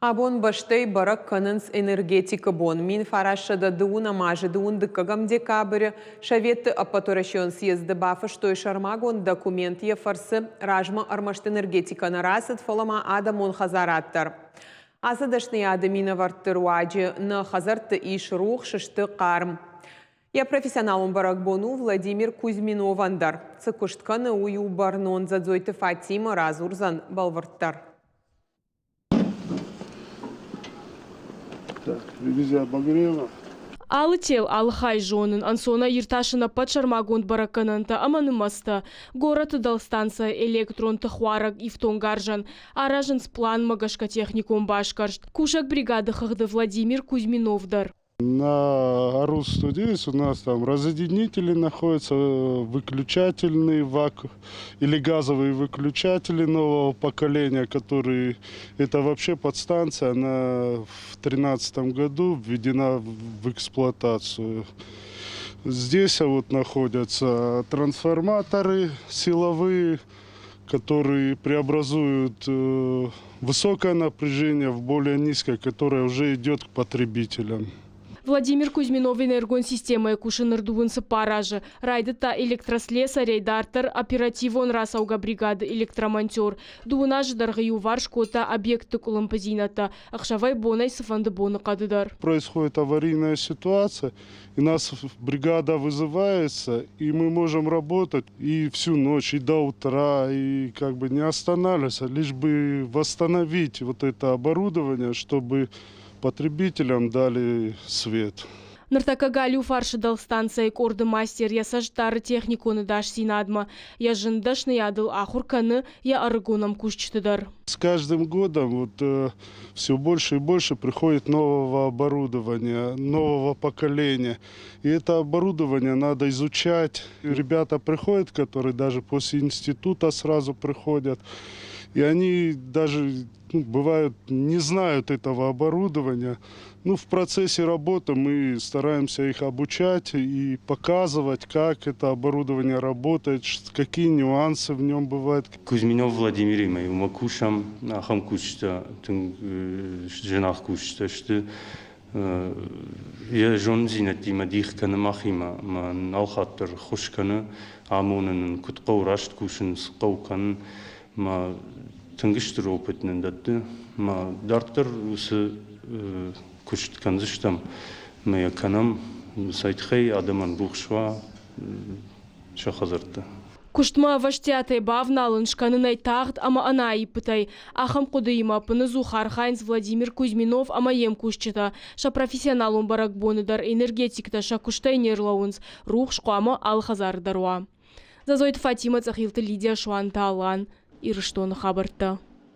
Абон баштай барак канынс энергетика бон. Мин фарашада дуна мажы дун дыкагам декабрь шаветты аппатурашион съезды бафа, что и шармагон документ ефарсы ражма армашт энергетика нарасыт фолама адамон хазараттар. Асадашны адамина варттыруаджи на хазарты иш рух шышты қарм. Я профессионалом барак бону Владимир Кузьминов-Андар. Цыкуштканы ую барнон задзойты Фатима разурзан балварттар. Так, ревизия обогрева. Алытел алхай жонын, ансона ирташына пачармагонд баракананта аманымаста. Город Далстанция электрон тахуарак ифтонгаржан, аражан сплан магашка техникум башкаршт. Кушак бригады хахды Владимир Кузьминов-Дар. На АРУ-109 у нас там разъединители находятся, выключательные или газовые выключатели нового поколения, которые, это вообще подстанция, она в 2013 году введена в эксплуатацию. Здесь вот находятся трансформаторы силовые, которые преобразуют высокое напряжение в более низкое, которое уже идет к потребителям. Владимир Кузьминов энергон-система кушынырдуынсы паражы. Райдыта электрослеса рейдартер оперативон расауга бригады электромонтер. Дуына жыдарғы ювар шкота объекты кулымпазината. Ахшавай бонай сыфанды боны қадыдар. Происходит аварийная ситуация, и нас бригада вызывается, и мы можем работать и всю ночь, и до утра, и как бы не останавливаться, лишь бы восстановить вот это оборудование, чтобы потребителям дали свет. Нартакагалю фарши Далстанция корды мастер я сажтары техниконы даш синадма. Я жындашны ядыл ахурканы я арыгоном кушчтыдар. С каждым годом вот все больше и больше приходит нового оборудования, нового поколения. И это оборудование надо изучать. Ребята приходят, которые даже после института сразу приходят. И они даже, бывают, не знают этого оборудования. В процессе работы мы стараемся их обучать и показывать, как это оборудование работает, какие нюансы в нем бывают. Кузьминов Владимир, мою макушам, ахам кушта, женах кушта, что я жон зинати мадих кана махима, ма наухаттер хушкана, амонен кутқаурашт кушен сқаукан, ма тынгыштыр опытнен датты, ма дартыр усы кушткан зыштам, ма яканам сайтхай адаман рухшва шахазарты. Куштма ваштятай бавналын шканынай тағд, ама ана ипытай. Ахам кудыйма пынызу хархайнс Владимир Кузьминов ама ем кушчыта. Ша профессионалун барак боныдар энергетикта ша куштай нерлауынс. Рух шкуама алхазардаруа. Зазойт Фатима цахилты Лидия Шуанта Алан. Ирыштон хабарта.